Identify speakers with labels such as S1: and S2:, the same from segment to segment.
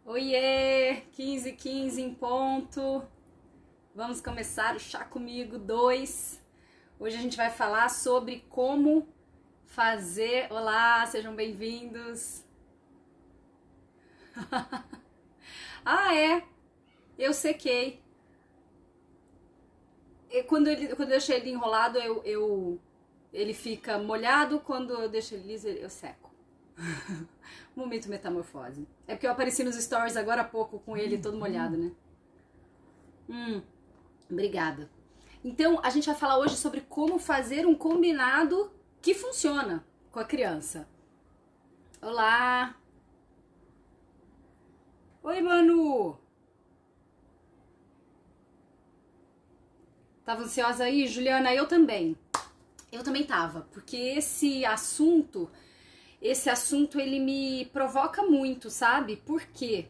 S1: Oiê, 15h15 em ponto. Vamos começar o Chá Comigo 2. Hoje a gente vai falar sobre como fazer... Olá, sejam bem-vindos. Ah, é, eu sequei. Quando eu deixo ele enrolado, ele fica molhado. Quando eu deixo ele liso, eu seco. Momento metamorfose. É porque eu apareci nos stories agora há pouco com ele todo molhado, né? Obrigada. Então, a gente vai falar hoje sobre como fazer um combinado que funciona com a criança. Olá! Oi, Manu! Tava ansiosa aí, Juliana? Eu também. Eu também tava, porque esse assunto ele me provoca muito, sabe? Por quê?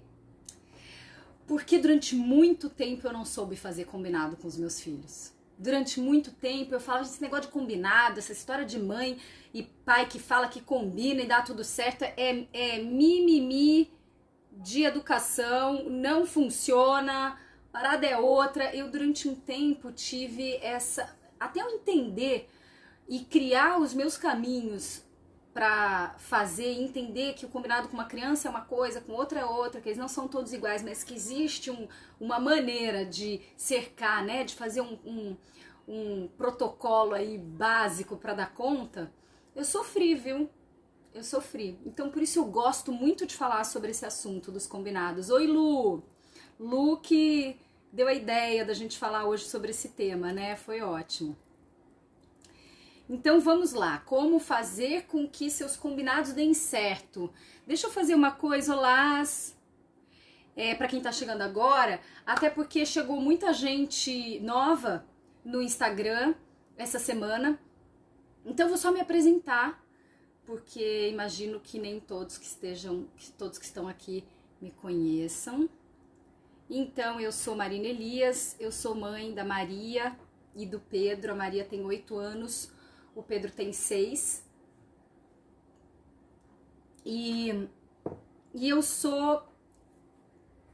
S1: Porque durante muito tempo eu não soube fazer combinado com os meus filhos. Durante muito tempo eu falava esse negócio de combinado, essa história de mãe e pai que fala que combina e dá tudo certo, é mimimi de educação, não funciona, parada é outra. Eu durante um tempo tive essa... Até eu entender e criar os meus caminhos para fazer e entender que o combinado com uma criança é uma coisa, com outra é outra, que eles não são todos iguais, mas que existe uma maneira de cercar, né, de fazer um protocolo aí básico para dar conta. Eu sofri, viu? Eu sofri. Então por isso eu gosto muito de falar sobre esse assunto dos combinados. Oi, Lu! Lu que deu a ideia da gente falar hoje sobre esse tema, né? Foi ótimo. Então vamos lá, como fazer com que seus combinados deem certo. Deixa eu fazer uma coisa, olá, para quem tá chegando agora, até porque chegou muita gente nova no Instagram essa semana. Então eu vou só me apresentar, porque imagino que nem todos todos que estão aqui me conheçam. Então eu sou Marina Elias, eu sou mãe da Maria e do Pedro. A Maria tem 8 anos. O Pedro tem 6. E eu sou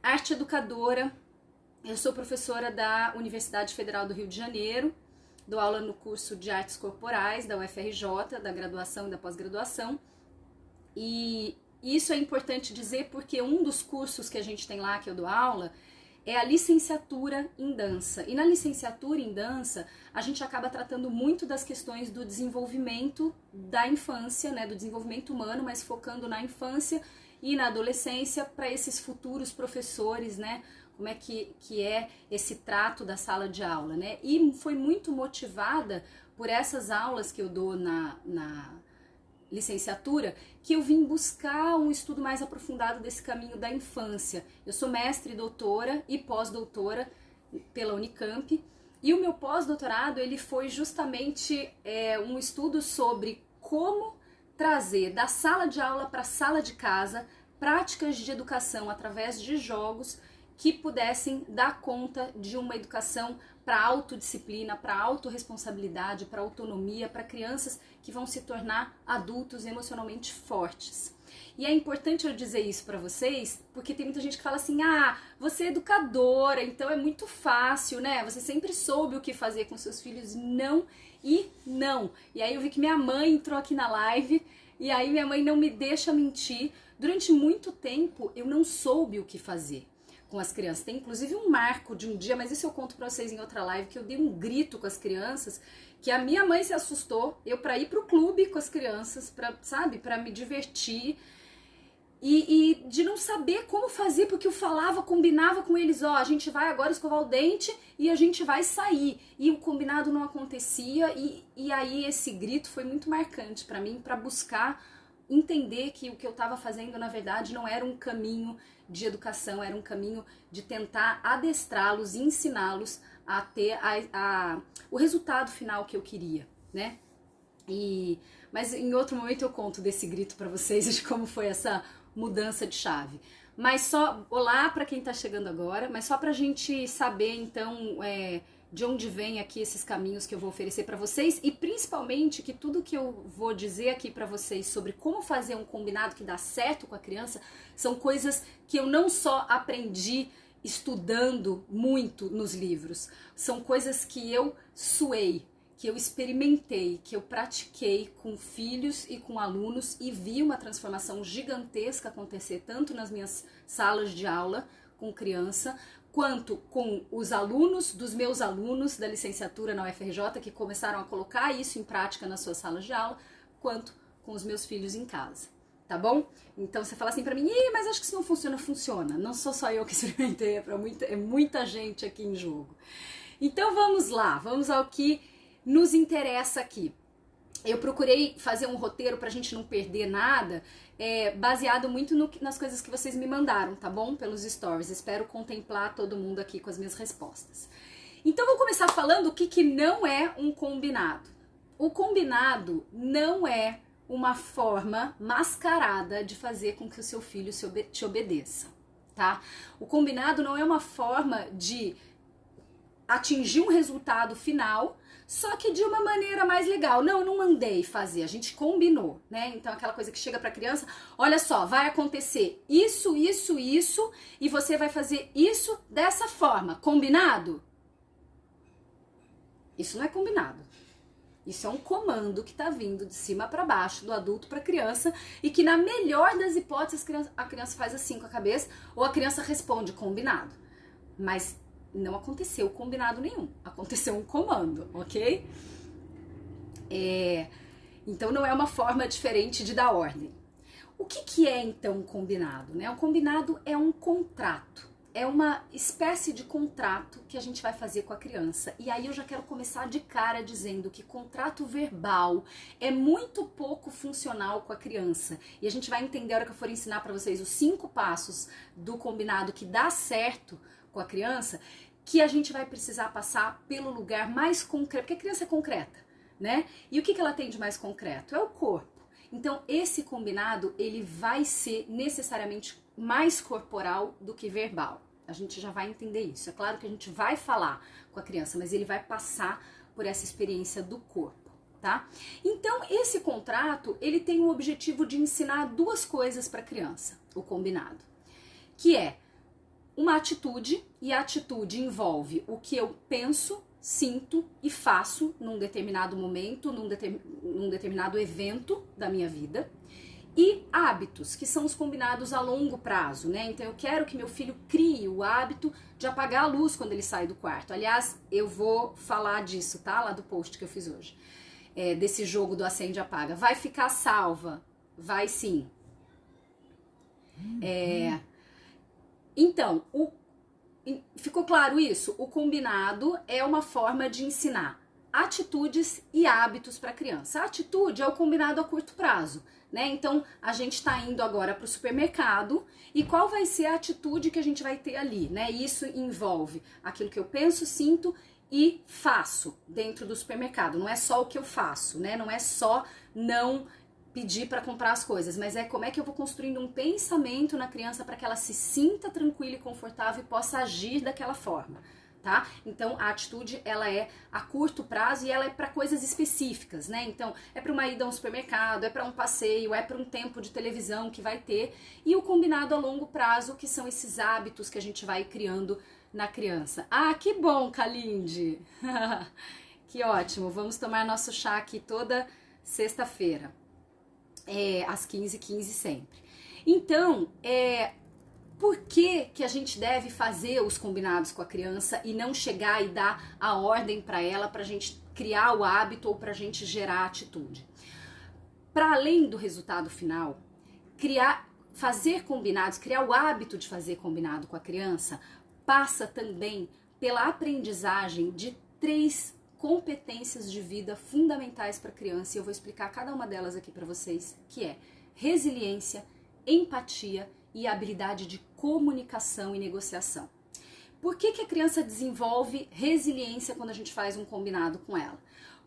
S1: arte educadora, eu sou professora da Universidade Federal do Rio de Janeiro, dou aula no curso de Artes Corporais da UFRJ, da graduação e da pós-graduação. E isso é importante dizer porque um dos cursos que a gente tem lá, que eu dou aula, é a licenciatura em dança. E na licenciatura em dança, a gente acaba tratando muito das questões do desenvolvimento da infância, né, do desenvolvimento humano, mas focando na infância e na adolescência para esses futuros professores, né, como é que é esse trato da sala de aula, né? E foi muito motivada por essas aulas que eu dou na licenciatura, que eu vim buscar um estudo mais aprofundado desse caminho da infância. Eu sou mestre, doutora e pós-doutora pela Unicamp, e o meu pós-doutorado ele foi justamente um estudo sobre como trazer da sala de aula para a sala de casa práticas de educação através de jogos que pudessem dar conta de uma educação para autodisciplina, para autorresponsabilidade, para autonomia, para crianças que vão se tornar adultos emocionalmente fortes. E é importante eu dizer isso para vocês, porque tem muita gente que fala assim, você é educadora, então é muito fácil, né? Você sempre soube o que fazer com seus filhos. Não e não. E aí eu vi que minha mãe entrou aqui na live, e aí minha mãe não me deixa mentir. Durante muito tempo eu não soube o que fazer com as crianças. Tem inclusive um marco de um dia, mas isso eu conto pra vocês em outra live, que eu dei um grito com as crianças, que a minha mãe se assustou, eu pra ir pro clube com as crianças, pra me divertir, e de não saber como fazer, porque eu falava, combinava com eles, a gente vai agora escovar o dente e a gente vai sair, e o combinado não acontecia, e aí esse grito foi muito marcante pra mim, pra buscar entender que o que eu estava fazendo, na verdade, não era um caminho de educação, era um caminho de tentar adestrá-los, ensiná-los a ter o resultado final que eu queria, né? Mas em outro momento eu conto desse grito para vocês, de como foi essa mudança de chave. Mas olá para quem está chegando agora, mas só para a gente saber, então, de onde vem aqui esses caminhos que eu vou oferecer para vocês e principalmente que tudo que eu vou dizer aqui para vocês sobre como fazer um combinado que dá certo com a criança são coisas que eu não só aprendi estudando muito nos livros, são coisas que eu suei, que eu experimentei, que eu pratiquei com filhos e com alunos e vi uma transformação gigantesca acontecer tanto nas minhas salas de aula com criança, quanto com os alunos dos meus alunos da licenciatura na UFRJ que começaram a colocar isso em prática nas suas salas de aula, quanto com os meus filhos em casa, tá bom? Então você fala assim pra mim, mas acho que isso não funciona, funciona. Não sou só eu que experimentei, é muita gente aqui em jogo. Então vamos lá, vamos ao que nos interessa aqui. Eu procurei fazer um roteiro pra gente não perder nada, baseado muito nas coisas que vocês me mandaram, tá bom? Pelos stories. Espero contemplar todo mundo aqui com as minhas respostas. Então vou começar falando o que não é um combinado. O combinado não é uma forma mascarada de fazer com que o seu filho te obedeça, tá? O combinado não é uma forma de atingir um resultado final, só que de uma maneira mais legal. Não mandei fazer, a gente combinou, né? Então aquela coisa que chega pra criança, olha só, vai acontecer isso, isso, isso, e você vai fazer isso dessa forma, combinado? Isso não é combinado. Isso é um comando que tá vindo de cima pra baixo, do adulto pra criança, e que na melhor das hipóteses a criança faz assim com a cabeça, ou a criança responde combinado. Mas não aconteceu combinado nenhum, aconteceu um comando, ok? Então não é uma forma diferente de dar ordem. O que é então um combinado, né? Um combinado é um contrato, é uma espécie de contrato que a gente vai fazer com a criança. E aí eu já quero começar de cara dizendo que contrato verbal é muito pouco funcional com a criança. E a gente vai entender a hora que eu for ensinar para vocês os 5 passos do combinado que dá certo com a criança, que a gente vai precisar passar pelo lugar mais concreto, porque a criança é concreta, né? E o que ela tem de mais concreto? É o corpo. Então, esse combinado, ele vai ser necessariamente mais corporal do que verbal. A gente já vai entender isso. É claro que a gente vai falar com a criança, mas ele vai passar por essa experiência do corpo, tá? Então, esse contrato, ele tem o objetivo de ensinar 2 coisas para a criança, o combinado, que é uma atitude, e a atitude envolve o que eu penso, sinto e faço num determinado momento, num determinado evento da minha vida, e hábitos, que são os combinados a longo prazo, né? Então eu quero que meu filho crie o hábito de apagar a luz quando ele sai do quarto. Aliás, eu vou falar disso, tá? Lá do post que eu fiz hoje. Desse jogo do acende e apaga. Vai ficar salva? Vai sim. Então, ficou claro isso? O combinado é uma forma de ensinar atitudes e hábitos para a criança. A atitude é o combinado a curto prazo, né? Então, a gente está indo agora para o supermercado e qual vai ser a atitude que a gente vai ter ali, né? Isso envolve aquilo que eu penso, sinto e faço dentro do supermercado. Não é só o que eu faço, né? Não é só não pedir para comprar as coisas, mas é como é que eu vou construindo um pensamento na criança para que ela se sinta tranquila e confortável e possa agir daquela forma, tá? Então a atitude ela é a curto prazo e ela é para coisas específicas, né? Então é para uma ida a um supermercado, é para um passeio, é para um tempo de televisão que vai ter, e o combinado a longo prazo, que são esses hábitos que a gente vai criando na criança. Ah, que bom, Kalinde! Que ótimo! Vamos tomar nosso chá aqui toda sexta-feira. Às 15h15 sempre. Então, por que a gente deve fazer os combinados com a criança e não chegar e dar a ordem para ela pra gente criar o hábito ou pra gente gerar a atitude? Para além do resultado final, fazer combinados, criar o hábito de fazer combinado com a criança, passa também pela aprendizagem de 3 competências de vida fundamentais para a criança, e eu vou explicar cada uma delas aqui para vocês, que é resiliência, empatia e habilidade de comunicação e negociação. Por que a criança desenvolve resiliência quando a gente faz um combinado com ela?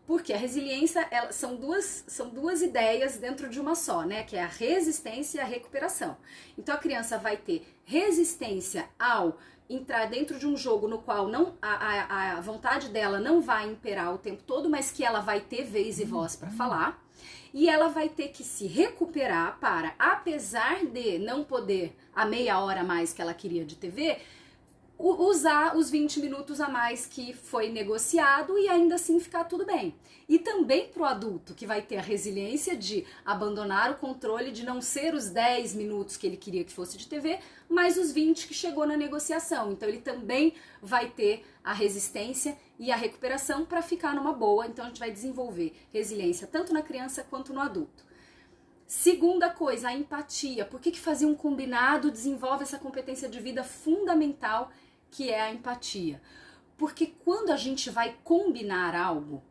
S1: Porque a resiliência, são duas ideias dentro de uma só, né? Que é a resistência e a recuperação. Então a criança vai ter resistência ao entrar dentro de um jogo no qual a vontade dela não vai imperar o tempo todo, mas que ela vai ter vez e voz para falar. E ela vai ter que se recuperar para, apesar de não poder a meia hora a mais que ela queria de TV, usar os 20 minutos a mais que foi negociado e ainda assim ficar tudo bem. E também para o adulto, que vai ter a resiliência de abandonar o controle, de não ser os 10 minutos que ele queria que fosse de TV, mas os 20 que chegou na negociação. Então ele também vai ter a resistência e a recuperação para ficar numa boa. Então a gente vai desenvolver resiliência tanto na criança quanto no adulto. Segunda coisa, a empatia. Por que fazer um combinado desenvolve essa competência de vida fundamental que é a empatia? Porque quando a gente vai combinar algo,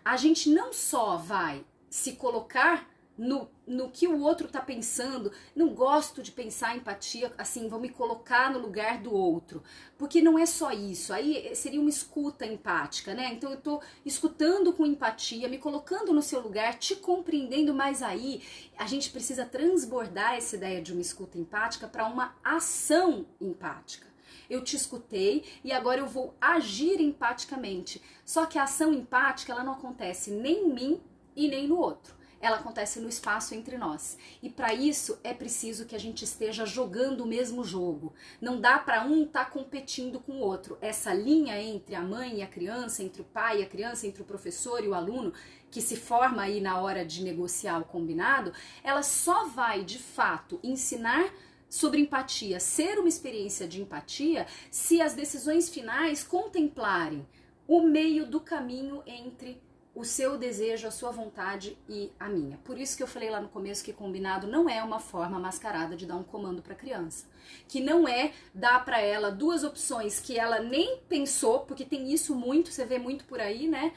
S1: a gente não só vai se colocar no que o outro tá pensando. Não gosto de pensar em empatia assim, vou me colocar no lugar do outro, porque não é só isso, aí seria uma escuta empática, né? Então eu tô escutando com empatia, me colocando no seu lugar, te compreendendo, mas aí a gente precisa transbordar essa ideia de uma escuta empática para uma ação empática. Eu te escutei e agora eu vou agir empaticamente. Só que a ação empática, ela não acontece nem em mim e nem no outro. Ela acontece no espaço entre nós. E para isso é preciso que a gente esteja jogando o mesmo jogo. Não dá para um estar competindo com o outro. Essa linha entre a mãe e a criança, entre o pai e a criança, entre o professor e o aluno, que se forma aí na hora de negociar o combinado, ela só vai, de fato, ensinar sobre empatia, ser uma experiência de empatia, se as decisões finais contemplarem o meio do caminho entre o seu desejo, a sua vontade e a minha. Por isso que eu falei lá no começo que combinado não é uma forma mascarada de dar um comando para a criança. Que não é dar para ela duas opções que ela nem pensou, porque tem isso muito, você vê muito por aí, né?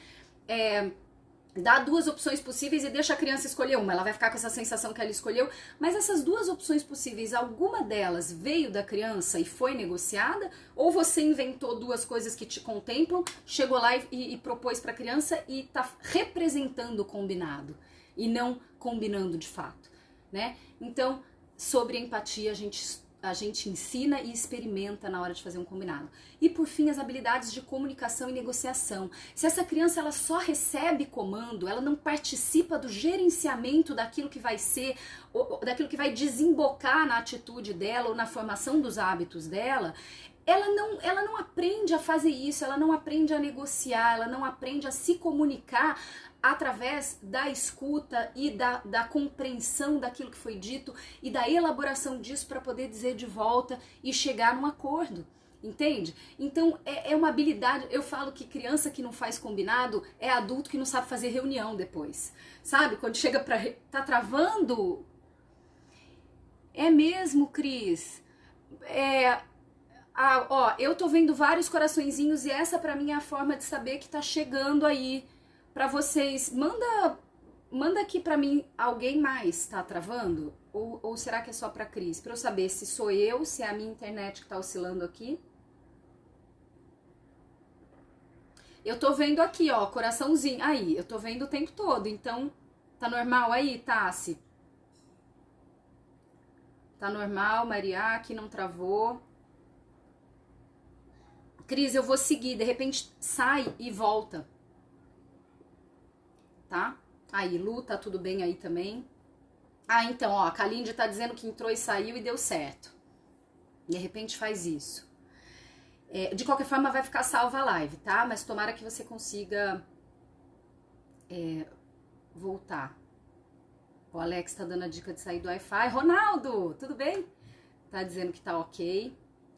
S1: Dá duas opções possíveis e deixa a criança escolher uma. Ela vai ficar com essa sensação que ela escolheu. Mas essas duas opções possíveis, alguma delas veio da criança e foi negociada? Ou você inventou duas coisas que te contemplam, chegou lá e propôs para a criança e está representando o combinado e não combinando de fato, né? Então, sobre empatia, a gente ensina e experimenta na hora de fazer um combinado. E por fim, as habilidades de comunicação e negociação. Se essa criança ela só recebe comando, ela não participa do gerenciamento daquilo que vai ser, ou daquilo que vai desembocar na atitude dela ou na formação dos hábitos dela, ela não aprende a fazer isso, ela não aprende a negociar, ela não aprende a se comunicar através da escuta e da compreensão daquilo que foi dito e da elaboração disso para poder dizer de volta e chegar num acordo, entende? Então é uma habilidade. Eu falo que criança que não faz combinado é adulto que não sabe fazer reunião depois, sabe? Quando chega pra... tá travando? É mesmo, Cris? Ó, eu tô vendo vários coraçõezinhos e essa pra mim é a forma de saber que tá chegando aí pra vocês. Manda aqui pra mim, alguém mais tá travando? Ou será que é só pra Cris? Pra eu saber se sou eu, se é a minha internet que tá oscilando aqui. Eu tô vendo aqui, ó, coraçãozinho. Aí, eu tô vendo o tempo todo, então tá normal aí, Tassi? Tá normal, Maria, aqui não travou. Cris, eu vou seguir, de repente sai e volta. Tá? Aí, Lu, tá tudo bem aí também? Ah, então, ó, a Kalinde tá dizendo que entrou e saiu e deu certo. De repente faz isso. De qualquer forma, vai ficar salva a live, tá? Mas tomara que você consiga voltar. O Alex tá dando a dica de sair do Wi-Fi. Ronaldo, tudo bem? Tá dizendo que tá ok.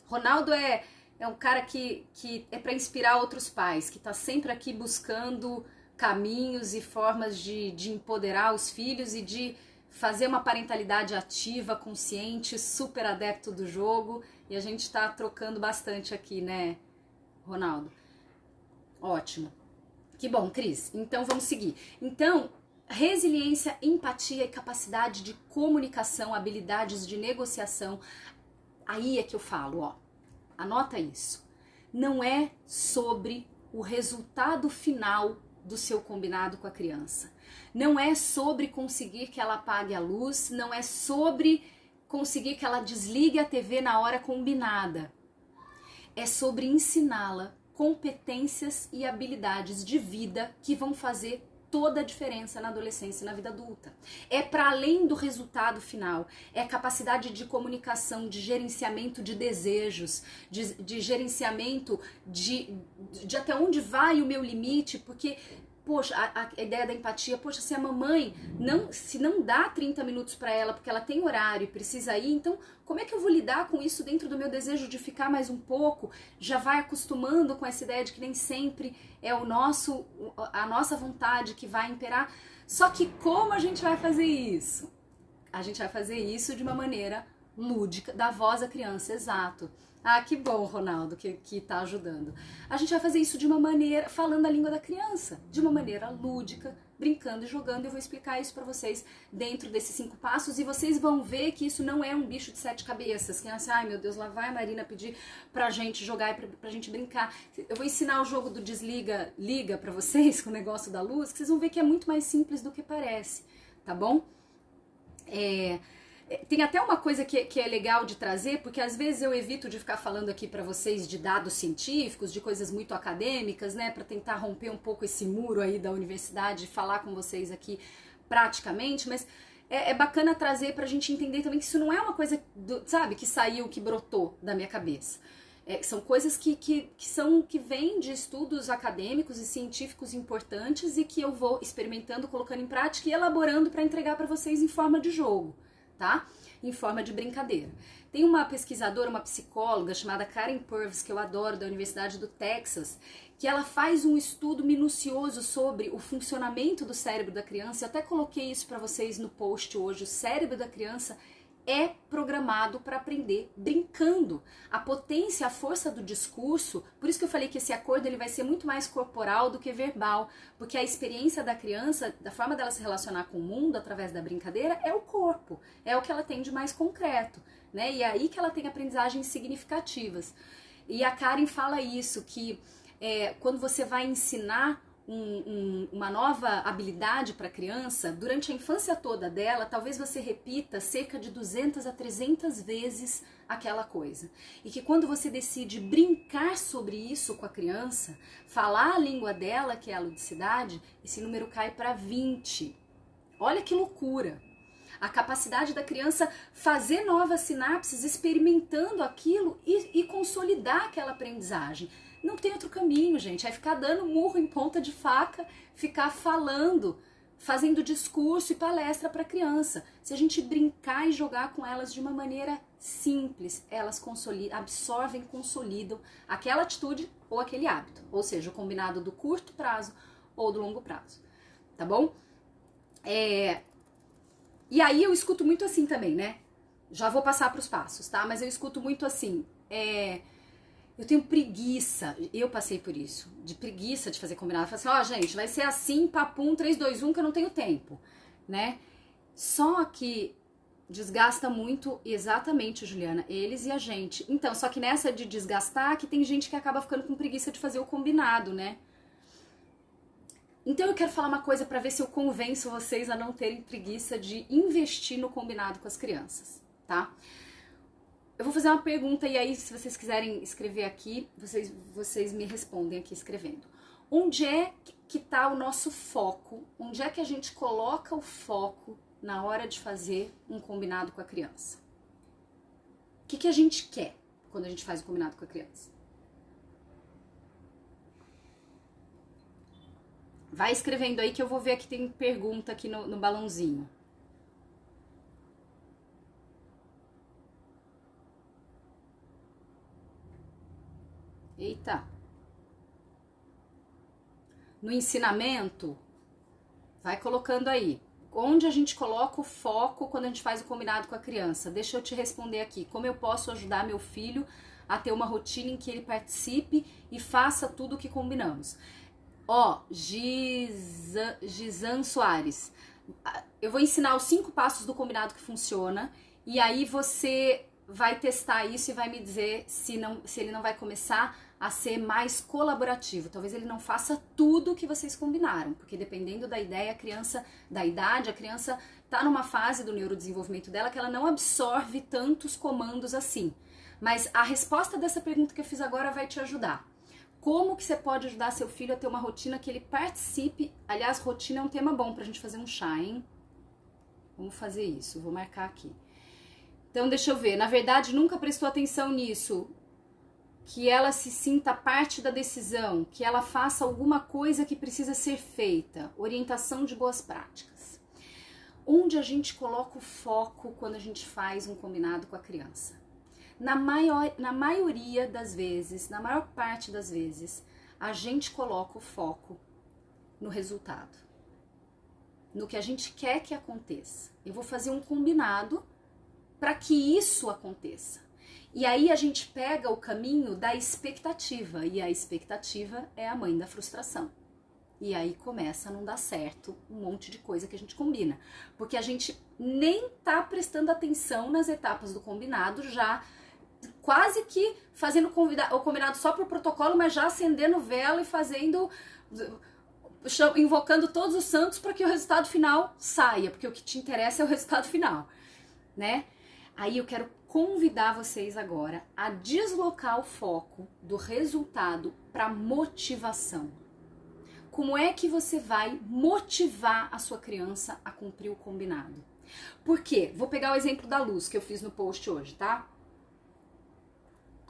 S1: Ronaldo é um cara que é pra inspirar outros pais, que tá sempre aqui buscando caminhos e formas de empoderar os filhos e de fazer uma parentalidade ativa, consciente, super adepto do jogo. E a gente tá trocando bastante aqui, né, Ronaldo? Ótimo. Que bom, Cris. Então vamos seguir. Então, resiliência, empatia e capacidade de comunicação, habilidades de negociação. Aí é que eu falo, ó. Anota isso. Não é sobre o resultado final do seu combinado com a criança. Não é sobre conseguir que ela apague a luz, não é sobre conseguir que ela desligue a TV na hora combinada. É sobre ensiná-la competências e habilidades de vida que vão fazer toda a diferença na adolescência e na vida adulta. É para além do resultado final, é capacidade de comunicação, de gerenciamento de desejos, de gerenciamento de até onde vai o meu limite, porque poxa, a ideia da empatia, poxa, se a mamãe se não dá 30 minutos para ela porque ela tem horário e precisa ir, então como é que eu vou lidar com isso dentro do meu desejo de ficar mais um pouco? Já vai acostumando com essa ideia de que nem sempre é a nossa vontade que vai imperar. Só que como a gente vai fazer isso? A gente vai fazer isso de uma maneira lúdica, da voz da criança, exato. Ah, que bom, Ronaldo, que tá ajudando. A gente vai fazer isso de uma maneira, falando a língua da criança, de uma maneira lúdica, brincando e jogando. Eu vou explicar isso pra vocês dentro desses 5 passos e vocês vão ver que isso não é um bicho de 7 cabeças. Que é assim, ai meu Deus, lá vai a Marina pedir pra gente jogar e pra gente brincar. Eu vou ensinar o jogo do desliga, liga pra vocês com o negócio da luz, que vocês vão ver que é muito mais simples do que parece, tá bom? Tem até uma coisa que é legal de trazer, porque às vezes eu evito de ficar falando aqui para vocês de dados científicos, de coisas muito acadêmicas, né, para tentar romper um pouco esse muro aí da universidade e falar com vocês aqui praticamente, mas é bacana trazer pra gente entender também que isso não é uma coisa, sabe, que saiu, que brotou da minha cabeça. São coisas que vêm de estudos acadêmicos e científicos importantes e que eu vou experimentando, colocando em prática e elaborando para entregar para vocês em forma de jogo, tá? Em forma de brincadeira. Tem uma pesquisadora, uma psicóloga chamada Karen Purvis, que eu adoro, da Universidade do Texas, que ela faz um estudo minucioso sobre o funcionamento do cérebro da criança. Eu até coloquei isso para vocês no post hoje. O cérebro da criança é programado para aprender brincando. A potência, a força do discurso, por isso que eu falei que esse acordo ele vai ser muito mais corporal do que verbal, porque a experiência da criança, da forma dela se relacionar com o mundo através da brincadeira, é o corpo, é o que ela tem de mais concreto, né? E é aí que ela tem aprendizagens significativas. E a Karen fala isso, que quando você vai ensinar uma nova habilidade para a criança, durante a infância toda dela, talvez você repita cerca de 200 a 300 vezes aquela coisa. E que quando você decide brincar sobre isso com a criança, falar a língua dela, que é a ludicidade, esse número cai para 20. Olha que loucura! A capacidade da criança fazer novas sinapses, experimentando aquilo e consolidar aquela aprendizagem. Não tem outro caminho, gente. É ficar dando murro em ponta de faca, ficar falando, fazendo discurso e palestra para a criança. Se a gente brincar e jogar com elas de uma maneira simples, elas absorvem, consolidam aquela atitude ou aquele hábito. Ou seja, o combinado do curto prazo ou do longo prazo. Tá bom? E aí eu escuto muito assim também, né? Já vou passar para os passos, tá? Mas eu escuto muito assim, eu tenho preguiça, eu passei por isso, de preguiça de fazer combinado. Eu falei assim, gente, vai ser assim, papum, 3, 2, 1, que eu não tenho tempo, né? Só que desgasta muito, exatamente, Juliana, eles e a gente. Então, só que nessa de desgastar, que tem gente que acaba ficando com preguiça de fazer o combinado, né? Então eu quero falar uma coisa para ver se eu convenço vocês a não terem preguiça de investir no combinado com as crianças, tá? Eu vou fazer uma pergunta e aí, se vocês quiserem escrever aqui, vocês me respondem aqui escrevendo. Onde é que está o nosso foco? Onde é que a gente coloca o foco na hora de fazer um combinado com a criança? O que a gente quer quando a gente faz um combinado com a criança? Vai escrevendo aí que eu vou ver aqui, tem pergunta aqui no balãozinho. Eita. No ensinamento, vai colocando aí. Onde a gente coloca o foco quando a gente faz o combinado com a criança? Deixa eu te responder aqui. Como eu posso ajudar meu filho a ter uma rotina em que ele participe e faça tudo o que combinamos? Gizan Soares. Eu vou ensinar os 5 passos do combinado que funciona. E aí você vai testar isso e vai me dizer se ele não vai começar a ser mais colaborativo. Talvez ele não faça tudo o que vocês combinaram, porque dependendo da ideia, da idade, a criança tá numa fase do neurodesenvolvimento dela que ela não absorve tantos comandos assim. Mas a resposta dessa pergunta que eu fiz agora vai te ajudar. Como que você pode ajudar seu filho a ter uma rotina que ele participe? Aliás, rotina é um tema bom pra gente fazer um chá, hein? Vamos fazer isso, vou marcar aqui. Então, deixa eu ver. Na verdade, nunca prestou atenção nisso. Que ela se sinta parte da decisão, que ela faça alguma coisa que precisa ser feita. Orientação de boas práticas. Onde a gente coloca o foco quando a gente faz um combinado com a criança? Na maioria das vezes, na maior parte das vezes, a gente coloca o foco no resultado. No que a gente quer que aconteça. Eu vou fazer um combinado para que isso aconteça. E aí a gente pega o caminho da expectativa, e a expectativa é a mãe da frustração. E aí começa a não dar certo um monte de coisa que a gente combina. Porque a gente nem tá prestando atenção nas etapas do combinado, já quase que fazendo o combinado só por protocolo, mas já acendendo vela e fazendo, invocando todos os santos para que o resultado final saia, porque o que te interessa é o resultado final, né? Aí eu quero convidar vocês agora a deslocar o foco do resultado para motivação. Como é que você vai motivar a sua criança a cumprir o combinado? Por quê? Vou pegar o exemplo da luz que eu fiz no post hoje, tá?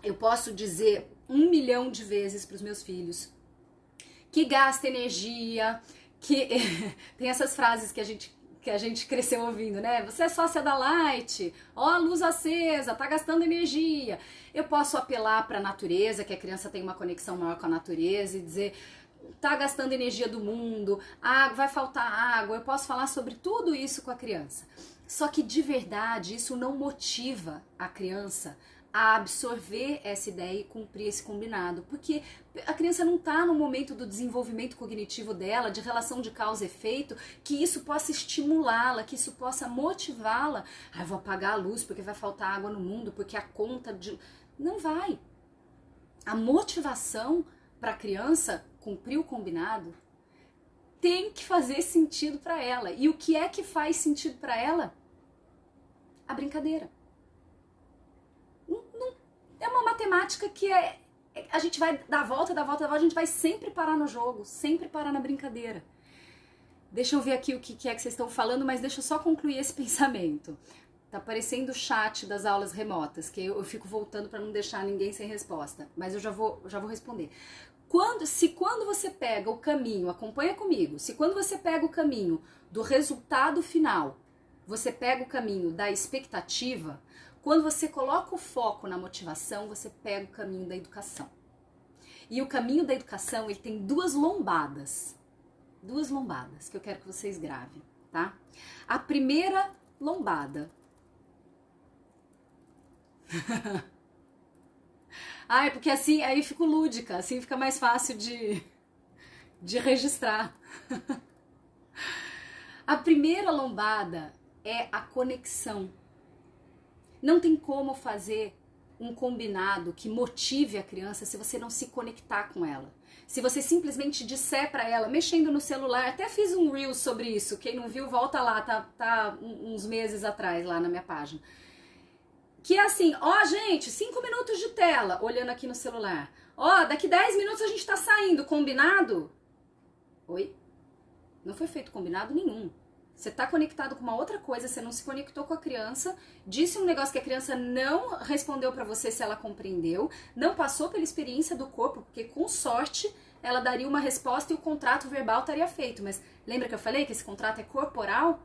S1: Eu posso dizer 1 milhão de vezes para os meus filhos que gasta energia, que tem essas frases que a gente cresceu ouvindo, né? Você é sócia da Light, ó a luz acesa, tá gastando energia. Eu posso apelar para a natureza, que a criança tem uma conexão maior com a natureza e dizer, tá gastando energia do mundo, vai faltar água. Eu posso falar sobre tudo isso com a criança. Só que de verdade isso não motiva a criança a absorver essa ideia e cumprir esse combinado, porque a criança não está no momento do desenvolvimento cognitivo dela, de relação de causa e efeito, que isso possa estimulá-la, que isso possa motivá-la. Eu vou apagar a luz porque vai faltar água no mundo, porque a conta de... Não vai. A motivação para a criança cumprir o combinado tem que fazer sentido para ela. E o que é que faz sentido para ela? A brincadeira. É uma matemática que a gente vai dar volta, a gente vai sempre parar no jogo, sempre parar na brincadeira. Deixa eu ver aqui o que é que vocês estão falando, mas deixa eu só concluir esse pensamento. Tá aparecendo o chat das aulas remotas, que eu fico voltando para não deixar ninguém sem resposta, mas eu já vou responder. Quando você pega o caminho, acompanha comigo, se quando você pega o caminho do resultado final, você pega o caminho da expectativa, quando você coloca o foco na motivação, você pega o caminho da educação. E o caminho da educação, ele tem duas lombadas que eu quero que vocês gravem, tá? A primeira lombada. É porque assim, aí fico lúdica, assim fica mais fácil de registrar. A primeira lombada é a conexão. Não tem como fazer um combinado que motive a criança se você não se conectar com ela. Se você simplesmente disser para ela, mexendo no celular, até fiz um reel sobre isso, quem não viu, volta lá, tá uns meses atrás lá na minha página. Que é assim, gente, 5 minutos de tela, olhando aqui no celular. Daqui 10 minutos a gente tá saindo, combinado? Oi? Não foi feito combinado nenhum. Você tá conectado com uma outra coisa, você não se conectou com a criança, disse um negócio que a criança não respondeu pra você se ela compreendeu, não passou pela experiência do corpo, porque com sorte ela daria uma resposta e o contrato verbal estaria feito. Mas lembra que eu falei que esse contrato é corporal?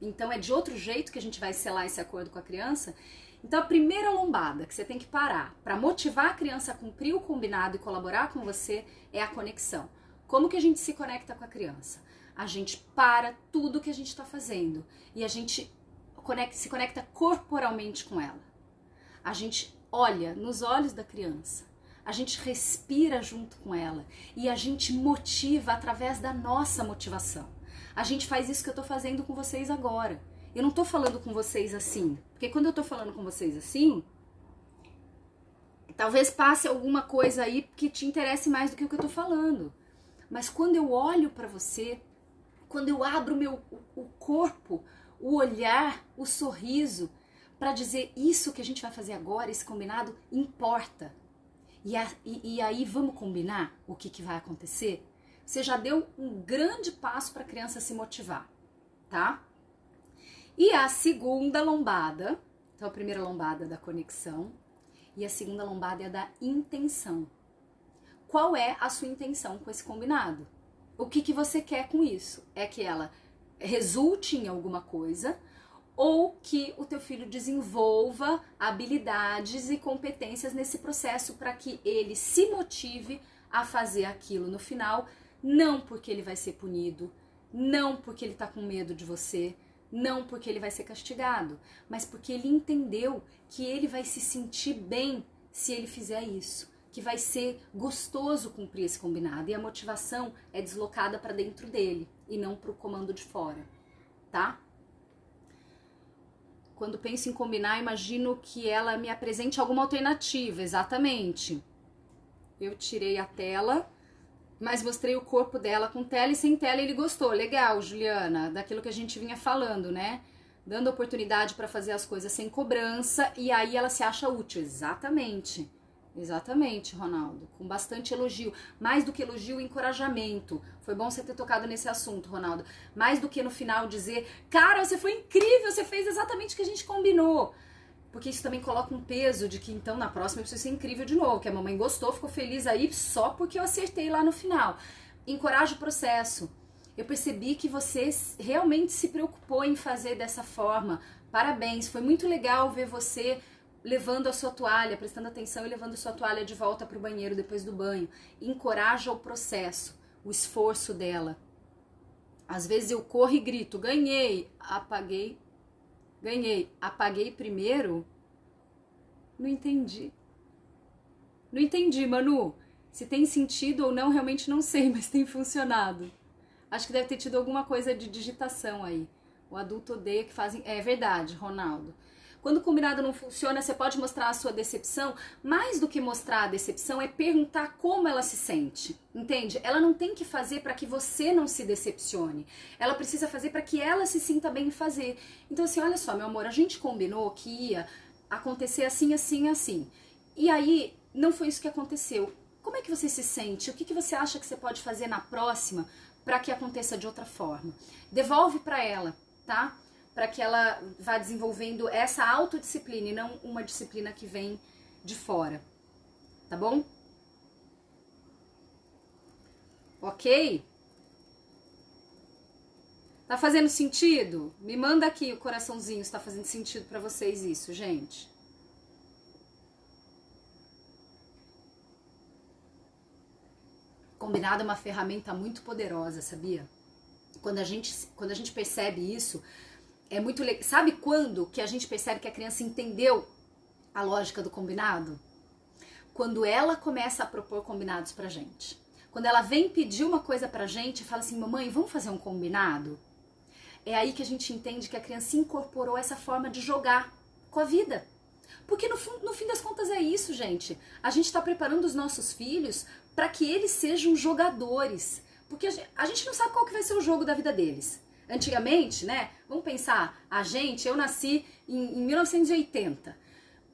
S1: Então é de outro jeito que a gente vai selar esse acordo com a criança. Então a primeira lombada que você tem que parar para motivar a criança a cumprir o combinado e colaborar com você é a conexão. Como que a gente se conecta com a criança? A gente para tudo que a gente está fazendo e a gente se conecta corporalmente com ela. A gente olha nos olhos da criança, a gente respira junto com ela e a gente motiva através da nossa motivação. A gente faz isso que eu tô fazendo com vocês agora. Eu não tô falando com vocês assim, porque quando eu tô falando com vocês assim, Talvez passe alguma coisa aí que te interesse mais do que o que eu tô falando. Mas quando eu olho para você, quando eu abro o corpo, o olhar, o sorriso, para dizer isso que a gente vai fazer agora, esse combinado, importa. E aí vamos combinar o que vai acontecer? Você já deu um grande passo para a criança se motivar, tá? E a segunda lombada, então a primeira lombada é da conexão e a segunda lombada é da intenção. Qual é a sua intenção com esse combinado? O que você quer com isso? É que ela resulte em alguma coisa ou que o teu filho desenvolva habilidades e competências nesse processo para que ele se motive a fazer aquilo no final, não porque ele vai ser punido, não porque ele tá com medo de você, não porque ele vai ser castigado, mas porque ele entendeu que ele vai se sentir bem se ele fizer isso, que vai ser gostoso cumprir esse combinado e a motivação é deslocada para dentro dele e não para o comando de fora, tá? Quando penso em combinar, imagino que ela me apresente alguma alternativa, exatamente. Eu tirei a tela, mas mostrei o corpo dela com tela e sem tela, ele gostou. Legal, Juliana, daquilo que a gente vinha falando, né? Dando oportunidade para fazer as coisas sem cobrança e aí ela se acha útil. Exatamente. Exatamente, Ronaldo. Com bastante elogio. Mais do que elogio, encorajamento. Foi bom você ter tocado nesse assunto, Ronaldo. Mais do que no final dizer, cara, você foi incrível, você fez exatamente o que a gente combinou. Porque isso também coloca um peso de que então na próxima eu preciso ser incrível de novo, que a mamãe gostou, ficou feliz aí só porque eu acertei lá no final. Encoraja o processo. Eu percebi que você realmente se preocupou em fazer dessa forma. Parabéns, foi muito legal ver você levando a sua toalha, prestando atenção e levando a sua toalha de volta para o banheiro depois do banho. Encoraja o processo, o esforço dela. Às vezes eu corro e grito, ganhei, apaguei primeiro. Não entendi. Não entendi, Manu. Se tem sentido ou não, realmente não sei, mas tem funcionado. Acho que deve ter tido alguma coisa de digitação aí. O adulto odeia que fazem... É verdade, Ronaldo. Quando o combinado não funciona, você pode mostrar a sua decepção. Mais do que mostrar a decepção é perguntar como ela se sente, entende? Ela não tem que fazer para que você não se decepcione. Ela precisa fazer para que ela se sinta bem em fazer. Então assim, olha só, meu amor, a gente combinou que ia acontecer assim, assim, assim. E aí, não foi isso que aconteceu. Como é que você se sente? O que você acha que você pode fazer na próxima para que aconteça de outra forma? Devolve para ela, tá? Para que ela vá desenvolvendo essa autodisciplina e não uma disciplina que vem de fora, tá bom? Ok? Tá fazendo sentido? Me manda aqui o coraçãozinho se tá fazendo sentido para vocês isso, gente. Combinado é uma ferramenta muito poderosa, sabia? Quando a gente percebe isso, é muito legal. Sabe quando que a gente percebe que a criança entendeu a lógica do combinado? Quando ela começa a propor combinados pra gente. Quando ela vem pedir uma coisa pra gente e fala assim, mamãe, vamos fazer um combinado? É aí que a gente entende que a criança incorporou essa forma de jogar com a vida. Porque no fim das contas é isso, gente. A gente tá preparando os nossos filhos para que eles sejam jogadores. Porque a gente não sabe qual que vai ser o jogo da vida deles. Antigamente, né? Vamos pensar, eu nasci em 1980.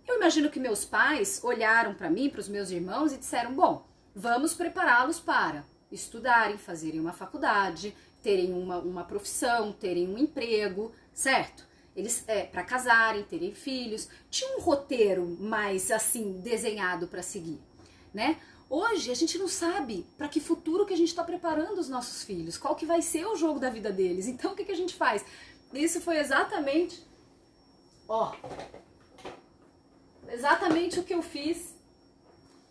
S1: Eu imagino que meus pais olharam para mim, para os meus irmãos e disseram, bom, vamos prepará-los para estudarem, fazerem uma faculdade, terem uma profissão, terem um emprego, certo? Eles, para casarem, terem filhos. Tinha um roteiro mais, assim, desenhado para seguir, né? Hoje a gente não sabe para que futuro que a gente está preparando os nossos filhos, qual que vai ser o jogo da vida deles. Então o que a gente faz? Isso foi exatamente, exatamente o que eu fiz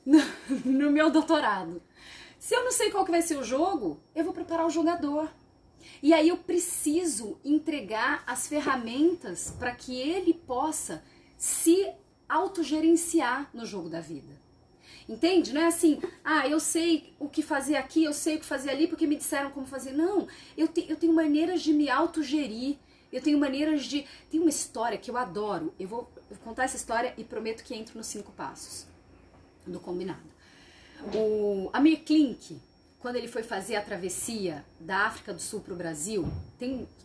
S1: no meu doutorado. Se eu não sei qual que vai ser o jogo, eu vou preparar o jogador. E aí eu preciso entregar as ferramentas para que ele possa se autogerenciar no jogo da vida. Entende? Não é assim, eu sei o que fazer aqui, eu sei o que fazer ali porque me disseram como fazer. Não, eu tenho maneiras de me autogerir, eu tenho maneiras de... Tem uma história que eu adoro, eu vou contar essa história e prometo que entro nos 5 passos. do combinado. O Amir Klink, quando ele foi fazer a travessia da África do Sul para o Brasil,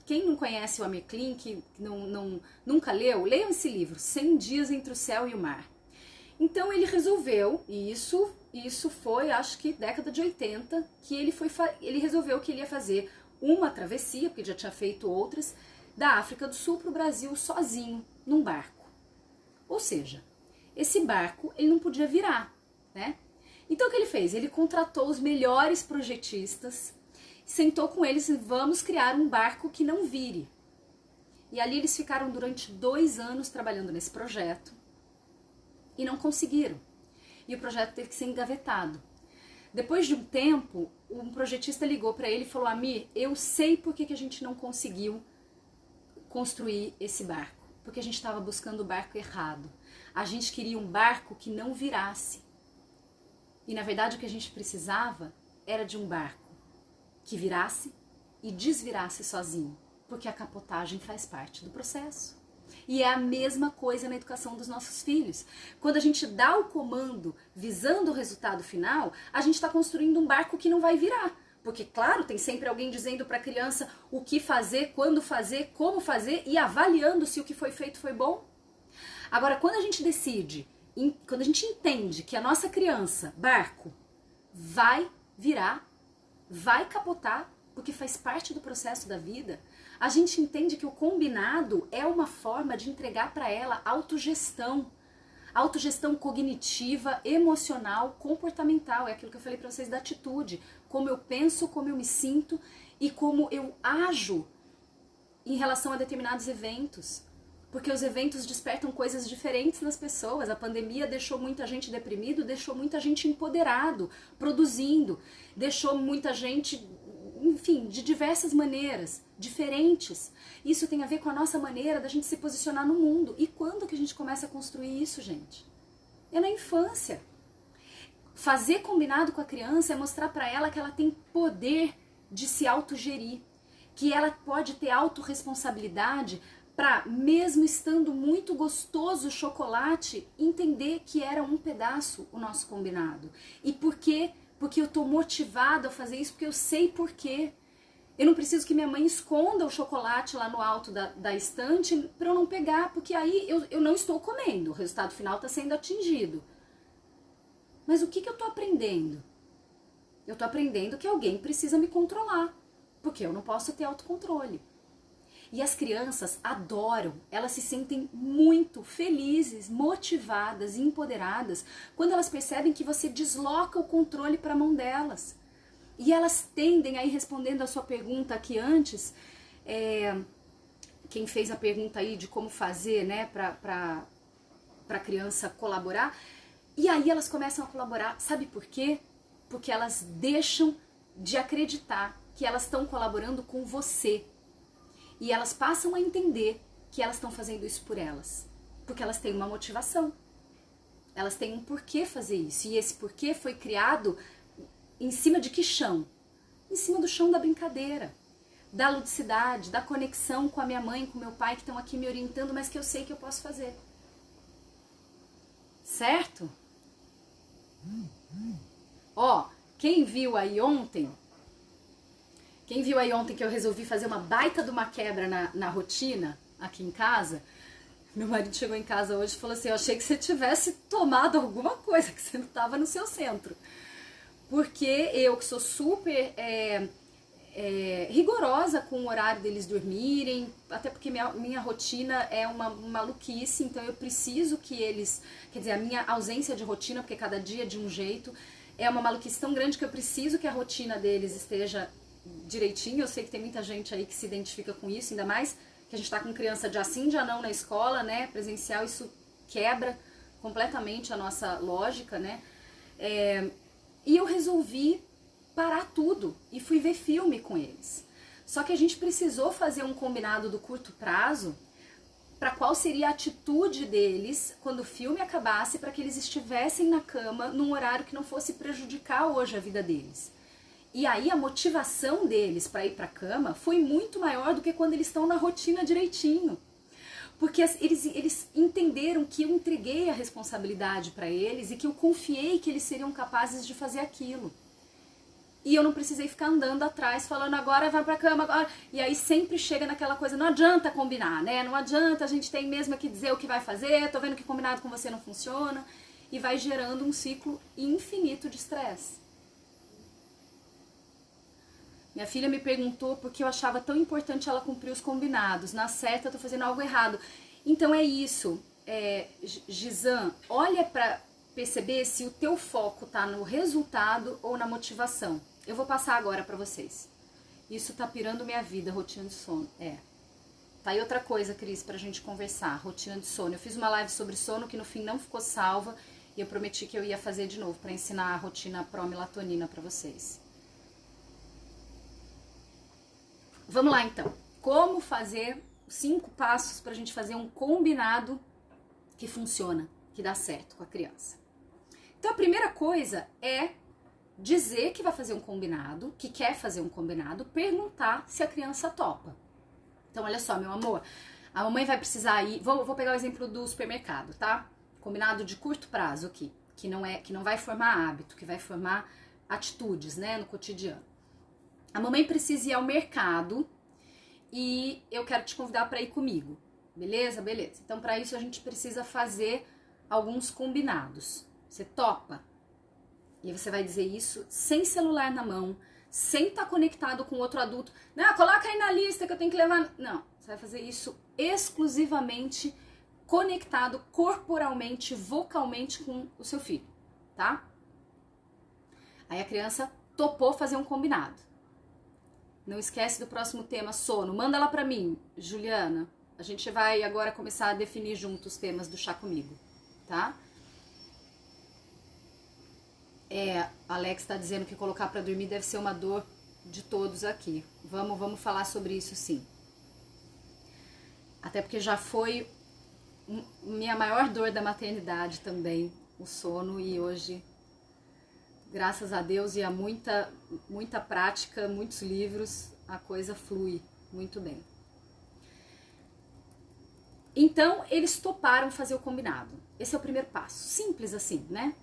S1: quem não conhece o Amir Klink, nunca leu, leiam esse livro, 100 Dias entre o Céu e o Mar. Então ele resolveu, e isso foi, acho que década de 80, que ele resolveu que ele ia fazer uma travessia, porque já tinha feito outras, da África do Sul para o Brasil sozinho, num barco. Ou seja, esse barco ele não podia virar, né? Então o que ele fez? Ele contratou os melhores projetistas, sentou com eles e vamos criar um barco que não vire. E ali eles ficaram durante 2 anos trabalhando nesse projeto e não conseguiram. E o projeto teve que ser engavetado. Depois de um tempo, um projetista ligou para ele e falou: Amir, eu sei por que a gente não conseguiu construir esse barco. Porque a gente estava buscando o barco errado. A gente queria um barco que não virasse. E na verdade o que a gente precisava era de um barco que virasse e desvirasse sozinho, porque a capotagem faz parte do processo. E é a mesma coisa na educação dos nossos filhos. Quando a gente dá o comando visando o resultado final, a gente está construindo um barco que não vai virar. Porque, claro, tem sempre alguém dizendo para a criança o que fazer, quando fazer, como fazer e avaliando se o que foi feito foi bom. Agora, quando a gente decide, quando a gente entende que a nossa criança, barco, vai virar, vai capotar, porque faz parte do processo da vida, a gente entende que o combinado é uma forma de entregar para ela autogestão. Autogestão cognitiva, emocional, comportamental. É aquilo que eu falei para vocês da atitude. Como eu penso, como eu me sinto e como eu ajo em relação a determinados eventos. Porque os eventos despertam coisas diferentes nas pessoas. A pandemia deixou muita gente deprimido, deixou muita gente empoderado, produzindo, deixou muita gente, enfim, de diversas maneiras, diferentes. Isso tem a ver com a nossa maneira da gente se posicionar no mundo. E quando que a gente começa a construir isso, gente? É na infância. Fazer combinado com a criança é mostrar para ela que ela tem poder de se autogerir, que ela pode ter autorresponsabilidade para, mesmo estando muito gostoso o chocolate, entender que era um pedaço o nosso combinado. E por quê? Porque eu estou motivada a fazer isso, porque eu sei por quê. Eu não preciso que minha mãe esconda o chocolate lá no alto da estante para eu não pegar, porque aí eu não estou comendo, o resultado final está sendo atingido. Mas o que eu estou aprendendo? Eu estou aprendendo que alguém precisa me controlar, porque eu não posso ter autocontrole. E as crianças adoram, elas se sentem muito felizes, motivadas e empoderadas quando elas percebem que você desloca o controle para a mão delas. E elas tendem, aí respondendo a sua pergunta aqui antes, quem fez a pergunta aí de como fazer, né, para a criança colaborar, e aí elas começam a colaborar, sabe por quê? Porque elas deixam de acreditar que elas estão colaborando com você. E elas passam a entender que elas estão fazendo isso por elas. Porque elas têm uma motivação. Elas têm um porquê fazer isso. E esse porquê foi criado em cima de que chão? Em cima do chão da brincadeira, da ludicidade, da conexão com a minha mãe, com o meu pai, que estão aqui me orientando, mas que eu sei que eu posso fazer. Certo? Ó, quem viu aí ontem que eu resolvi fazer uma baita de uma quebra na rotina aqui em casa, meu marido chegou em casa hoje e falou assim: eu achei que você tivesse tomado alguma coisa, que você não estava no seu centro. Porque eu, que sou super rigorosa com o horário deles dormirem, até porque minha rotina é uma maluquice, então eu preciso que eles, quer dizer, a minha ausência de rotina, porque cada dia é de um jeito, é uma maluquice tão grande que eu preciso que a rotina deles esteja direitinho. Eu sei que tem muita gente aí que se identifica com isso, ainda mais que a gente tá com criança dia sim, dia não na escola, né, presencial, isso quebra completamente a nossa lógica, né, e eu resolvi parar tudo e fui ver filme com eles. Só que a gente precisou fazer um combinado do curto prazo para qual seria a atitude deles quando o filme acabasse, para que eles estivessem na cama num horário que não fosse prejudicar hoje a vida deles. E aí a motivação deles para ir para a cama foi muito maior do que quando eles estão na rotina direitinho. Porque eles entenderam que eu entreguei a responsabilidade para eles e que eu confiei que eles seriam capazes de fazer aquilo. E eu não precisei ficar andando atrás, falando agora vai pra cama, agora. E aí sempre chega naquela coisa, não adianta combinar, né? Não adianta, a gente tem mesmo que dizer o que vai fazer, tô vendo que combinado com você não funciona. E vai gerando um ciclo infinito de estresse. Minha filha me perguntou porque eu achava tão importante ela cumprir os combinados. Na certa eu tô fazendo algo errado. Então é isso, Gisan, olha pra perceber se o teu foco tá no resultado ou na motivação. Eu vou passar agora pra vocês. Isso tá pirando minha vida, rotina de sono. Tá aí outra coisa, Cris, pra gente conversar, rotina de sono. Eu fiz uma live sobre sono que no fim não ficou salva e eu prometi que eu ia fazer de novo pra ensinar a rotina pró-melatonina pra vocês. Vamos lá então. Como fazer 5 passos pra gente fazer um combinado que funciona, que dá certo com a criança. Então a primeira coisa é dizer que vai fazer um combinado, que quer fazer um combinado, perguntar se a criança topa. Então olha só, meu amor, a mamãe vai precisar ir, vou pegar o exemplo do supermercado, tá? Combinado de curto prazo aqui, que não vai formar hábito, que vai formar atitudes, né, no cotidiano. A mamãe precisa ir ao mercado e eu quero te convidar para ir comigo. Beleza? Beleza. Então, para isso, a gente precisa fazer alguns combinados. Você topa? E você vai dizer isso sem celular na mão, sem estar conectado com outro adulto. Não, coloca aí na lista que eu tenho que levar. Não, você vai fazer isso exclusivamente conectado corporalmente, vocalmente com o seu filho, tá? Aí a criança topou fazer um combinado. Não esquece do próximo tema, sono. Manda lá pra mim, Juliana. A gente vai agora começar a definir juntos os temas do Chá Comigo, tá? Alex tá dizendo que colocar pra dormir deve ser uma dor de todos aqui. Vamos falar sobre isso sim. Até porque já foi minha maior dor da maternidade também, o sono, e hoje, graças a Deus e a muita prática, muitos livros, a coisa flui muito bem. Então, eles toparam fazer o combinado. Esse é o primeiro passo. Simples assim, né?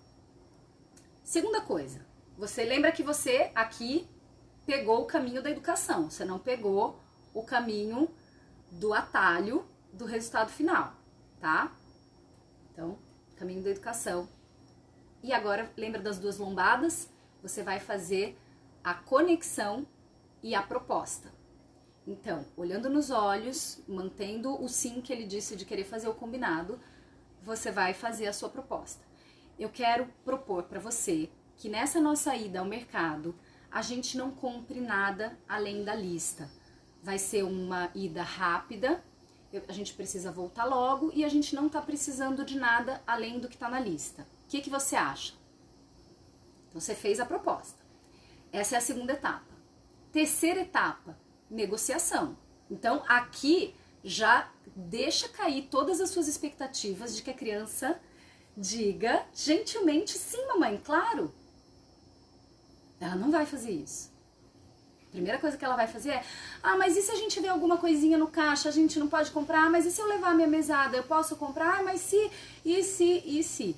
S1: Segunda coisa, você lembra que você aqui pegou o caminho da educação. Você não pegou o caminho do atalho do resultado final, tá? Então, caminho da educação. E agora, lembra das 2 lombadas? Você vai fazer a conexão e a proposta. Então, olhando nos olhos, mantendo o sim que ele disse de querer fazer o combinado, você vai fazer a sua proposta. Eu quero propor para você que nessa nossa ida ao mercado, a gente não compre nada além da lista. Vai ser uma ida rápida, a gente precisa voltar logo e a gente não está precisando de nada além do que está na lista. O que você acha? Então, você fez a proposta. Essa é a segunda etapa. Terceira etapa, negociação. Então, aqui já deixa cair todas as suas expectativas de que a criança diga gentilmente, sim, mamãe, claro. Ela não vai fazer isso. A primeira coisa que ela vai fazer é, mas e se a gente vê alguma coisinha no caixa, a gente não pode comprar? Mas e se eu levar a minha mesada, eu posso comprar? Mas se, e se?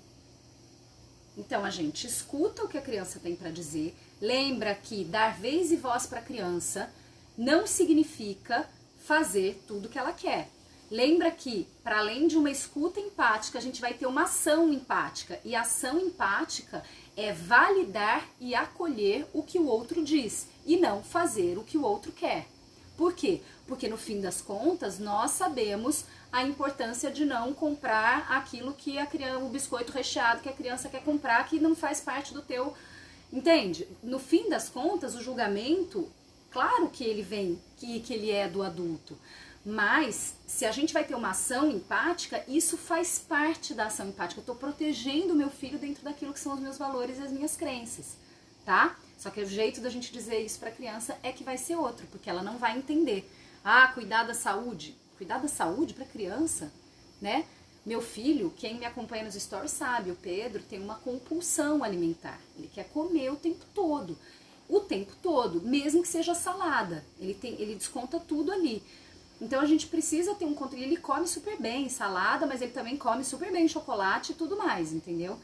S1: Então, a gente escuta o que a criança tem para dizer, lembra que dar vez e voz para a criança não significa fazer tudo que ela quer. Lembra que, para além de uma escuta empática, a gente vai ter uma ação empática. E a ação empática é validar e acolher o que o outro diz e não fazer o que o outro quer. Por quê? Porque no fim das contas, nós sabemos a importância de não comprar aquilo que o biscoito recheado que a criança quer comprar, que não faz parte do teu... Entende? No fim das contas, o julgamento, claro que ele vem, que ele é do adulto. Mas, se a gente vai ter uma ação empática, isso faz parte da ação empática. Eu estou protegendo o meu filho dentro daquilo que são os meus valores e as minhas crenças, tá? Só que o jeito da gente dizer isso para a criança é que vai ser outro, porque ela não vai entender. Cuidar da saúde. Cuidar da saúde para criança, né? Meu filho, quem me acompanha nos stories sabe, o Pedro tem uma compulsão alimentar. Ele quer comer o tempo todo, mesmo que seja salada. Ele desconta tudo ali. Então a gente precisa ter um controle. Ele come super bem salada, mas ele também come super bem chocolate e tudo mais, entendeu?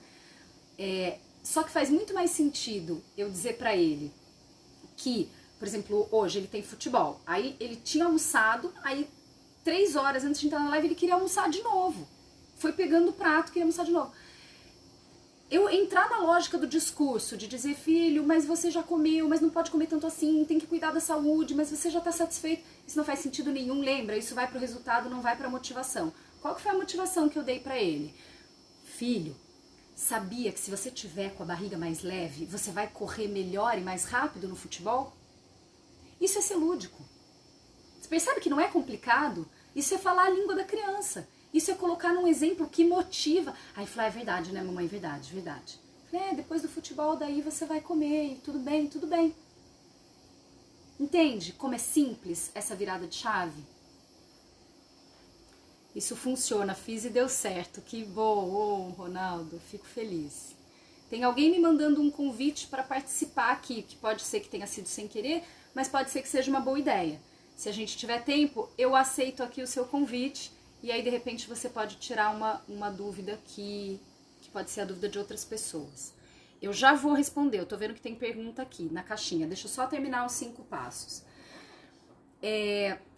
S1: Só que faz muito mais sentido eu dizer pra ele que, por exemplo, hoje ele tem futebol. Aí ele tinha almoçado, aí 3 horas antes de entrar na live ele queria almoçar de novo. Foi pegando o prato, queria almoçar de novo. Eu entrar na lógica do discurso, de dizer, filho, mas você já comeu, mas não pode comer tanto assim, tem que cuidar da saúde, mas você já tá satisfeito. Isso não faz sentido nenhum, lembra? Isso vai pro resultado, não vai pra motivação. Qual que foi a motivação que eu dei pra ele? Filho, sabia que se você tiver com a barriga mais leve, você vai correr melhor e mais rápido no futebol? Isso é ser lúdico. Você percebe que não é complicado? Isso é falar a língua da criança. Isso é colocar num exemplo que motiva. Aí falei, é verdade, né, mamãe? Verdade, verdade. Falei, depois do futebol, daí você vai comer, e tudo bem, tudo bem. Entende como é simples essa virada de chave? Isso funciona, fiz e deu certo. Que bom, Ronaldo, fico feliz. Tem alguém me mandando um convite para participar aqui, que pode ser que tenha sido sem querer, mas pode ser que seja uma boa ideia. Se a gente tiver tempo, eu aceito aqui o seu convite. E aí, de repente, você pode tirar uma dúvida que pode ser a dúvida de outras pessoas. Eu já vou responder, eu tô vendo que tem pergunta aqui na caixinha. Deixa eu só terminar os 5 passos.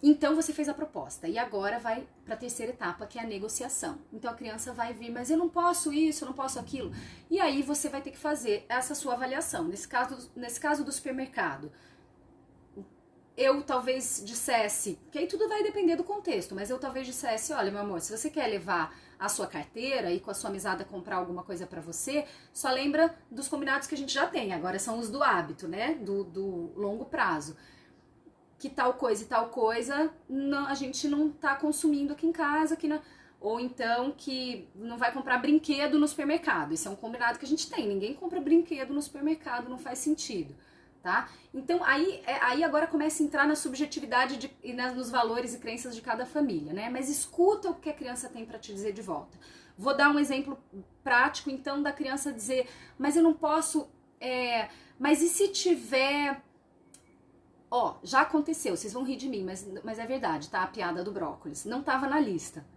S1: Então, você fez a proposta. E agora vai para a terceira etapa, que é a negociação. Então, a criança vai vir, mas eu não posso isso, eu não posso aquilo. E aí, você vai ter que fazer essa sua avaliação. Nesse caso do supermercado, eu talvez dissesse, que aí tudo vai depender do contexto, mas eu talvez dissesse, olha, meu amor, se você quer levar a sua carteira e com a sua mesada comprar alguma coisa pra você, só lembra dos combinados que a gente já tem, agora são os do hábito, né, do longo prazo. Que tal coisa e tal coisa não, a gente não tá consumindo aqui em casa, ou então que não vai comprar brinquedo no supermercado, isso é um combinado que a gente tem, ninguém compra brinquedo no supermercado, não faz sentido. Tá? Então, aí agora começa a entrar na subjetividade e nos valores e crenças de cada família, né? Mas escuta o que a criança tem para te dizer de volta. Vou dar um exemplo prático, então, da criança dizer, mas eu não posso, mas e se tiver... já aconteceu, vocês vão rir de mim, mas é verdade, tá? A piada do brócolis. Não tava na lista.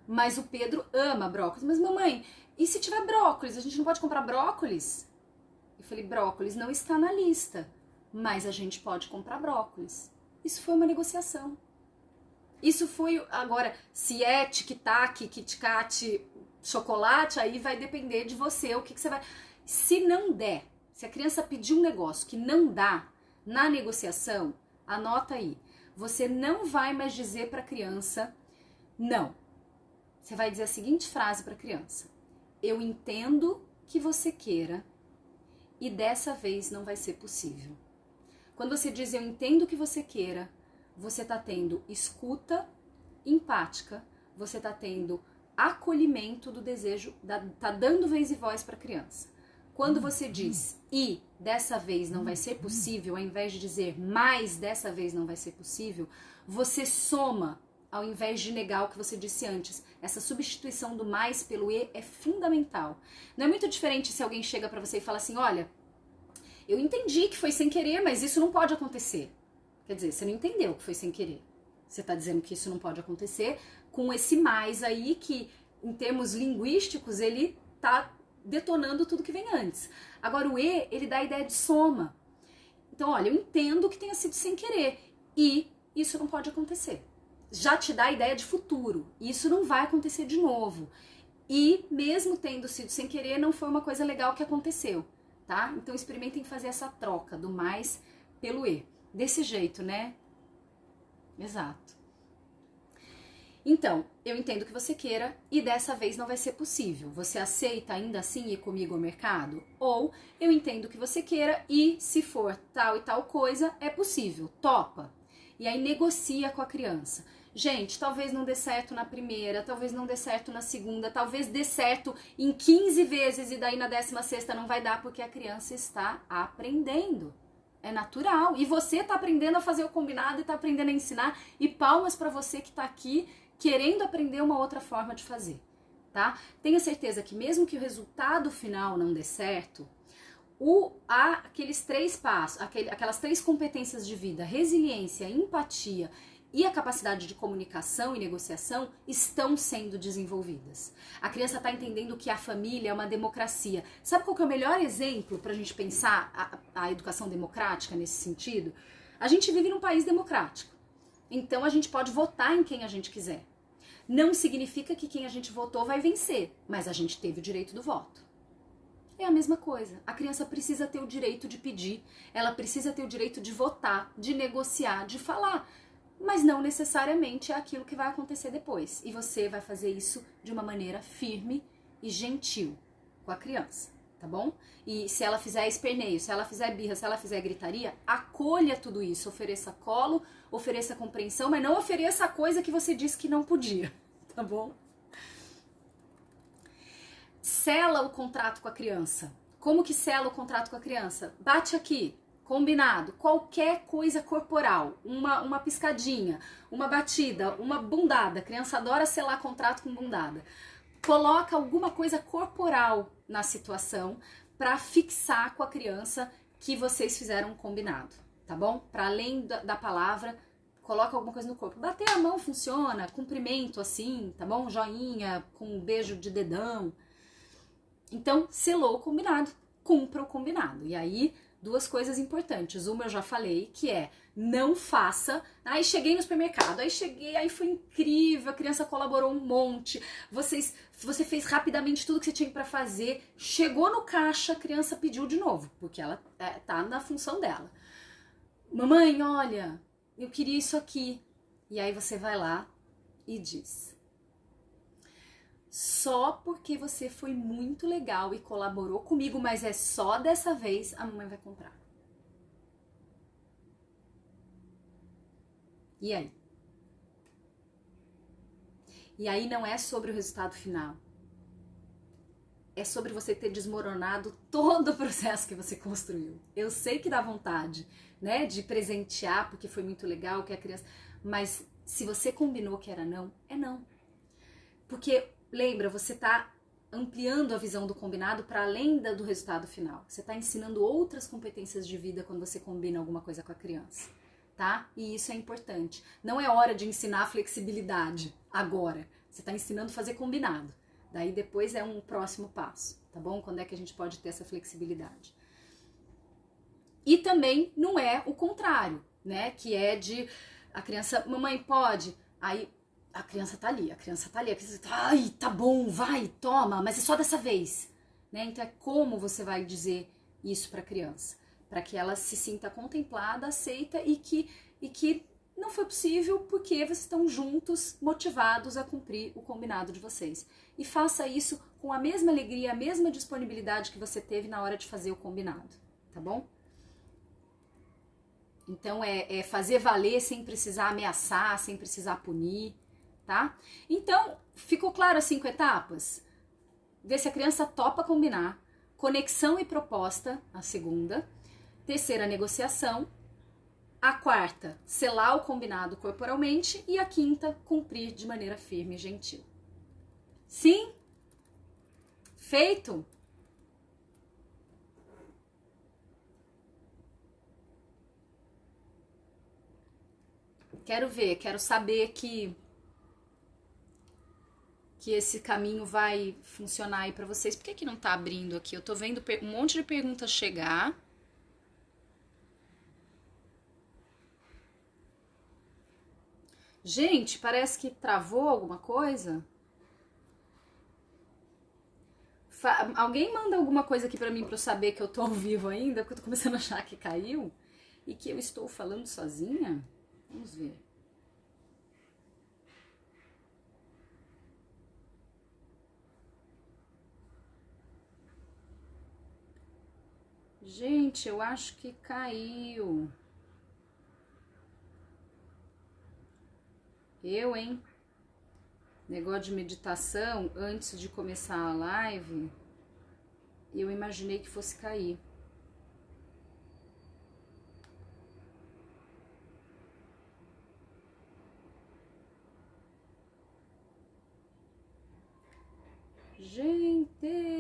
S1: Mas o Pedro ama brócolis. Mas, mamãe, e se tiver brócolis? A gente não pode comprar brócolis? Eu falei, brócolis não está na lista, mas a gente pode comprar brócolis. Isso foi uma negociação. Isso foi, agora, se é tic-tac, Kit-Kat, chocolate, aí vai depender de você, o que você vai... Se não der, se a criança pedir um negócio que não dá, na negociação, anota aí, você não vai mais dizer para a criança, não. Você vai dizer a seguinte frase para a criança, eu entendo que você queira, e dessa vez não vai ser possível. Quando você diz eu entendo o que você queira, você está tendo escuta empática, você está tendo acolhimento do desejo, tá dando vez e voz para a criança. Quando você diz e dessa vez não vai ser possível, ao invés de dizer mas dessa vez não vai ser possível, você soma ao invés de negar o que você disse antes. Essa substituição do mais pelo e é fundamental. Não é muito diferente se alguém chega pra você e fala assim, olha, eu entendi que foi sem querer, mas isso não pode acontecer. Quer dizer, você não entendeu que foi sem querer. Você tá dizendo que isso não pode acontecer com esse mais aí que, em termos linguísticos, ele tá detonando tudo que vem antes. Agora o e, ele dá a ideia de soma. Então, olha, eu entendo que tenha sido sem querer e isso não pode acontecer. Já te dá a ideia de futuro. Isso não vai acontecer de novo. E mesmo tendo sido sem querer, não foi uma coisa legal que aconteceu, tá? Então experimentem fazer essa troca do mais pelo e. Desse jeito, né? Exato. Então, eu entendo que você queira e dessa vez não vai ser possível. Você aceita ainda assim ir comigo ao mercado? Ou eu entendo que você queira e se for tal e tal coisa, é possível. Topa. E aí negocia com a criança. Gente, talvez não dê certo na primeira, talvez não dê certo na segunda, talvez dê certo em 15 vezes e daí na 16ª não vai dar porque a criança está aprendendo. É natural. E você está aprendendo a fazer o combinado e está aprendendo a ensinar. E palmas para você que está aqui querendo aprender uma outra forma de fazer, tá? Tenha certeza que mesmo que o resultado final não dê certo, aqueles 3 passos, aquelas 3 competências de vida, resiliência, empatia e a capacidade de comunicação e negociação estão sendo desenvolvidas. A criança está entendendo que a família é uma democracia. Sabe qual que é o melhor exemplo para a gente pensar a educação democrática nesse sentido? A gente vive num país democrático, então a gente pode votar em quem a gente quiser. Não significa que quem a gente votou vai vencer, mas a gente teve o direito do voto. É a mesma coisa. A criança precisa ter o direito de pedir, ela precisa ter o direito de votar, de negociar, de falar. Mas não necessariamente é aquilo que vai acontecer depois. E você vai fazer isso de uma maneira firme e gentil com a criança, tá bom? E se ela fizer esperneio, se ela fizer birra, se ela fizer gritaria, acolha tudo isso. Ofereça colo, ofereça compreensão, mas não ofereça a coisa que você disse que não podia, tá bom? Sela o contrato com a criança. Como que sela o contrato com a criança? Bate aqui, combinado. Qualquer coisa corporal, uma piscadinha, uma batida, uma bundada. A criança adora selar contrato com bundada. Coloca alguma coisa corporal na situação para fixar com a criança que vocês fizeram um combinado, tá bom? Para além da palavra, coloca alguma coisa no corpo. Bater a mão funciona, cumprimento assim, tá bom? Joinha, com um beijo de dedão. Então, selou o combinado, cumpra o combinado. E aí, duas coisas importantes. Uma eu já falei, que é não faça. Aí cheguei no supermercado, aí foi incrível, a criança colaborou um monte, você fez rapidamente tudo que você tinha para fazer, chegou no caixa, a criança pediu de novo, porque ela tá na função dela. Mamãe, olha, eu queria isso aqui. E aí você vai lá e diz: só porque você foi muito legal e colaborou comigo, mas é só dessa vez, a mamãe vai comprar. E aí? E aí não é sobre o resultado final. É sobre você ter desmoronado todo o processo que você construiu. Eu sei que dá vontade, né, de presentear porque foi muito legal, que a criança... Mas se você combinou que era não, é não. Porque... Lembra, você está ampliando a visão do combinado para além do resultado final. Você está ensinando outras competências de vida quando você combina alguma coisa com a criança, tá? E isso é importante. Não é hora de ensinar flexibilidade agora. Você está ensinando a fazer combinado. Daí depois é um próximo passo, tá bom? Quando é que a gente pode ter essa flexibilidade? E também não é o contrário, né? Que é de a criança, mamãe pode, aí... A criança tá ali, a criança tá, ai, tá bom, vai, toma, mas é só dessa vez, né? Então é como você vai dizer isso pra criança, para que ela se sinta contemplada, aceita e que não foi possível porque vocês estão juntos, motivados a cumprir o combinado de vocês. E faça isso com a mesma alegria, a mesma disponibilidade que você teve na hora de fazer o combinado, tá bom? Então é fazer valer sem precisar ameaçar, sem precisar punir, tá? Então, ficou claro as 5 etapas? Ver se a criança topa combinar. Conexão e proposta, a segunda. Terceira, negociação. A quarta, selar o combinado corporalmente. E a quinta, cumprir de maneira firme e gentil. Sim? Feito? Quero ver, quero saber que esse caminho vai funcionar aí pra vocês. Por que não tá abrindo aqui? Eu tô vendo um monte de perguntas chegar. Gente, parece que travou alguma coisa. Alguém manda alguma coisa aqui pra mim pra eu saber que eu tô ao vivo ainda, porque eu tô começando a achar que caiu e que eu estou falando sozinha? Vamos ver. Gente, eu acho que caiu. Hein? Negócio de meditação, antes de começar a live, eu imaginei que fosse cair. Gente!